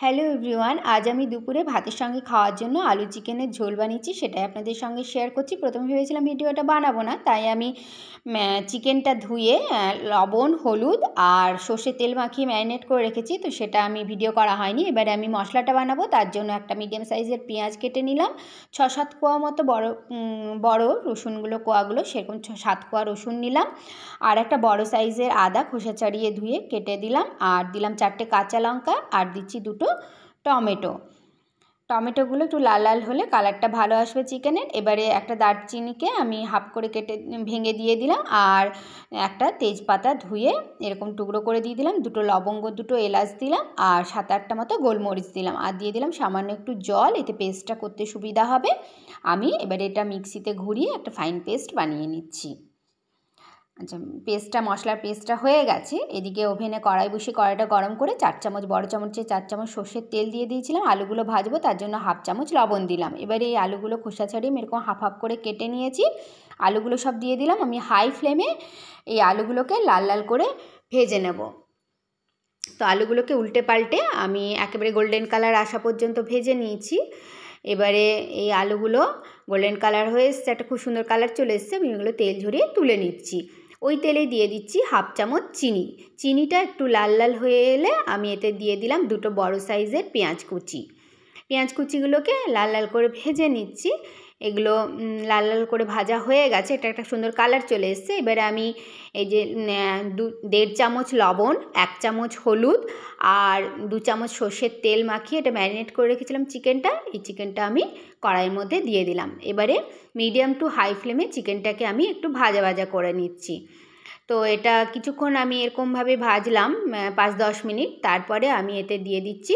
Hello everyone, আজ আমি দুপুরে ভাতের সঙ্গে খাওয়ার জন্য আলু চিকেনের ঝোল বানিয়েছি, সেটাই আপনাদের সঙ্গে শেয়ার করছি। প্রথমে ভেবেছিলাম ভিডিওটা বানাবো না, তাই আমি চিকেনটা ধুয়ে লবণ, হলুদ আর সর্ষের তেল মাখিয়ে ম্যারিনেট করে রেখেছি, তো সেটা আমি ভিডিও করা হয়নি। এবারে আমি মশলাটা বানাবো, তার জন্য একটা মিডিয়াম সাইজের পেঁয়াজ কেটে নিলাম, 6-7 কোয়া মতো বড় রসুনগুলো, কোয়াগুলো সেরকম 7 কোয়া রসুন নিলাম, আর একটা বড় সাইজের আদা খোসা ছাড়িয়ে ধুয়ে কেটে দিলাম, আর দিলাম 4টে কাঁচা লঙ্কা, আর দিচ্ছি 2টো টমেটোগুলো একটু লাল লাল হলে কালারটা ভালো আসবে চিকেনের। এবারে একটা দারচিনিকে আমি হাফ করে কেটে ভেঙে দিয়ে দিলাম, আর একটা তেজপাতা ধুয়ে এরকম টুকরো করে দিয়ে দিলাম, 2টো লবঙ্গ, 2টো এলাচ দিলাম, আর 7-8টা মতো গোলমরিচ দিলাম, আর দিয়ে দিলাম সামান্য একটু জল, এতে পেস্টটা করতে সুবিধা হবে। আমি এবারে এটা মিক্সিতে ঘুরিয়ে একটা ফাইন পেস্ট বানিয়ে নিচ্ছি। আচ্ছা, মশলার পেস্টটা হয়ে গেছে। এদিকে ওভেনে কড়াই বসিয়ে কড়াইটা গরম করে 4 চামচ, বড় চামচে 4 চামচ সর্ষের তেল দিয়ে দিয়েছিলাম। আলুগুলো ভাজবো, তার জন্য হাফ চামচ লবণ দিলাম। এবারে এই আলুগুলো খোসা ছাড়িয়ে এরকম হাফ হাফ করে কেটে নিয়েছি, আলুগুলো সব দিয়ে দিলাম। আমি হাই ফ্লেমে এই আলুগুলোকে লাল লাল করে ভেজে নেব। তো আলুগুলোকে উল্টে পাল্টে আমি একেবারে গোল্ডেন কালার আসা পর্যন্ত ভেজে নিয়েছি। এবারে এই আলুগুলো গোল্ডেন কালার হয়ে এসছে, একটা খুব সুন্দর কালার চলে এসছে। আমি এগুলো তেল ঝরিয়ে তুলে নিচ্ছি। ওই তেলেই দিয়ে দিচ্ছি হাফ চামচ চিনি। চিনিটা একটু লাল লাল হয়ে এলে আমি এতে দিয়ে দিলাম 2টো বড় সাইজের পেঁয়াজ কুচিগুলোকে লাল লাল করে ভেজে নিচ্ছি। এগুলো লাল লাল করে ভাজা হয়ে গেছে, এটা একটা সুন্দর কালার চলে এসছে। এবারে আমি এই যে 1.5 চামচ লবণ, 1 চামচ হলুদ আর 2 চামচ সর্ষের তেল মাখিয়ে এটা ম্যারিনেট করে রেখেছিলাম চিকেনটা, এই চিকেনটা আমি কড়াইয়ের মধ্যে দিয়ে দিলাম। এবারে মিডিয়াম টু হাই ফ্লেমে চিকেনটাকে আমি একটু ভাজা ভাজা করে নিচ্ছি। তো এটা কিছুক্ষণ আমি এরকমভাবে ভাজলাম, 5-10 মিনিট। তারপরে আমি এতে দিয়ে দিচ্ছি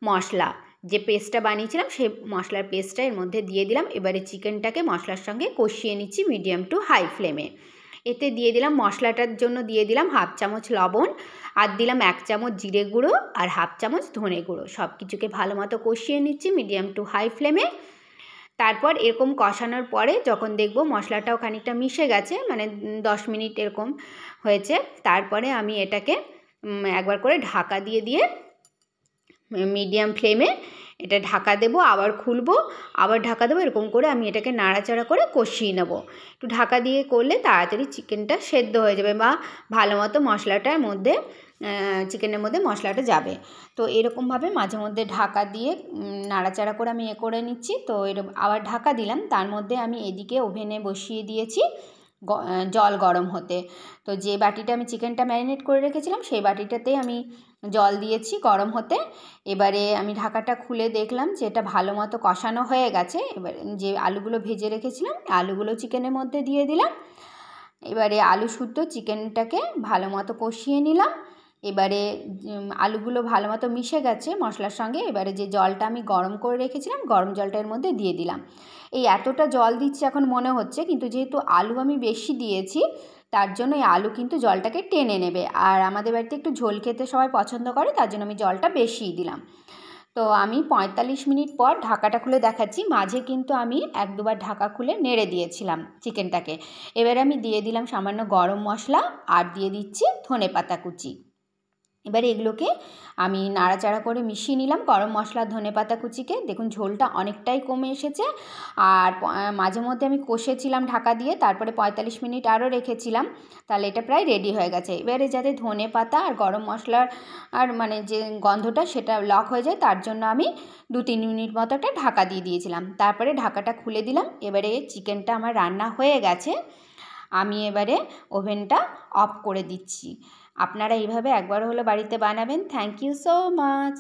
মশলা, যে পেস্টটা বানিয়েছিলাম সেই মশলার পেস্টটা এর মধ্যে দিয়ে দিলাম। এবারে চিকেনটাকে মশলার সঙ্গে কষিয়ে নিচ্ছি মিডিয়াম টু হাই ফ্লেমে। এতে দিয়ে দিলাম মশলাটার জন্য দিয়ে দিলাম হাফ চামচ লবণ, আর দিলাম 1 চামচ জিরে গুঁড়ো আর হাফ চামচ ধনে গুঁড়ো। সব কিছুকে ভালো মতো কষিয়ে নিচ্ছি মিডিয়াম টু হাই ফ্লেমে। তারপর এরকম কষানোর পরে যখন দেখব মশলাটাও খানিকটা মিশে গেছে, মানে 10 মিনিট এরকম হয়েছে, তারপরে আমি এটাকে একবার করে ঢাকা দিয়ে দিয়ে মিডিয়াম ফ্লেমে এটা ঢাকা দেবো, আবার খুলবো, আবার ঢাকা দেবো, এরকম করে আমি এটাকে নাড়াচাড়া করে কষিয়ে নেব। একটু ঢাকা দিয়ে করলে তাড়াতাড়ি চিকেনটা সেদ্ধ হয়ে যাবে, বা ভালো মতো মশলাটার মধ্যে চিকেনের মধ্যে মশলাটা যাবে। তো এরকমভাবে মাঝে মধ্যে ঢাকা দিয়ে নাড়াচাড়া করে আমি করে নিচ্ছি। তো এরকম আবার ঢাকা দিলাম, তার মধ্যে আমি এদিকে ওভেনে বসিয়ে দিয়েছি জল গরম হতে। তো যে বাটিটা আমি চিকেনটা ম্যারিনেট করে রেখেছিলাম সেই বাটিটাতে আমি জল দিয়েছি গরম হতে। এবারে আমি ঢাকাটা খুলে দেখলাম যে এটা ভালো মতো কষানো হয়ে গেছে। এবার যে আলুগুলো ভেজে রেখেছিলাম আলুগুলো চিকেনের মধ্যে দিয়ে দিলাম। এবারে আলু শুদ্ধ চিকেনটাকে ভালো মতো কষিয়ে নিলাম। এবারে আলুগুলো ভালো মতো মিশে গেছে মশলার সঙ্গে। এবারে যে জলটা আমি গরম করে রেখেছিলাম গরম জলটা এর মধ্যে দিয়ে দিলাম। এই এতটা জল দিচ্ছি এখন মনে হচ্ছে, কিন্তু যেহেতু আলু আমি বেশি দিয়েছি তার জন্য এই আলু কিন্তু জলটাকে টেনে নেবে, আর আমাদের বাড়িতে একটু ঝোল খেতে সবাই পছন্দ করে, তার জন্য আমি জলটা বেশিই দিলাম। তো আমি 45 মিনিট পর ঢাকাটা খুলে দেখাচ্ছি। মাঝে কিন্তু আমি 1-2 বার ঢাকা খুলে নেড়ে দিয়েছিলাম চিকেনটাকে। এবারে আমি দিয়ে দিলাম সামান্য গরম মশলা, আর দিয়ে দিচ্ছি ধনেপাতা কুচি। এবারে এগুলোকে আমি নাড়াচাড়া করে মিশিয়ে নিলাম গরম মশলা ধনেপাতা কুচিকে। দেখুন ঝোলটা অনেকটাই কমে এসেছে, আর মাঝে মধ্যে আমি কষেছিলাম ঢাকা দিয়ে, তারপরে 45 মিনিট আরও রেখেছিলাম, তাহলে এটা প্রায় রেডি হয়ে গেছে। এবারে যাতে ধনেপাতা আর গরম মশলার আর মানে যে গন্ধটা সেটা লক হয়ে যায়, তার জন্য আমি 2-3 মিনিট মতো একটা ঢাকা দিয়ে দিয়েছিলাম। তারপরে ঢাকাটা খুলে দিলাম। এবারে চিকেনটা আমার রান্না হয়ে গেছে, আমি এবারে ওভেনটা অফ করে দিচ্ছি। আপনারা এইভাবে একবার হলো বাড়িতে বানাবেন। Thank you so much.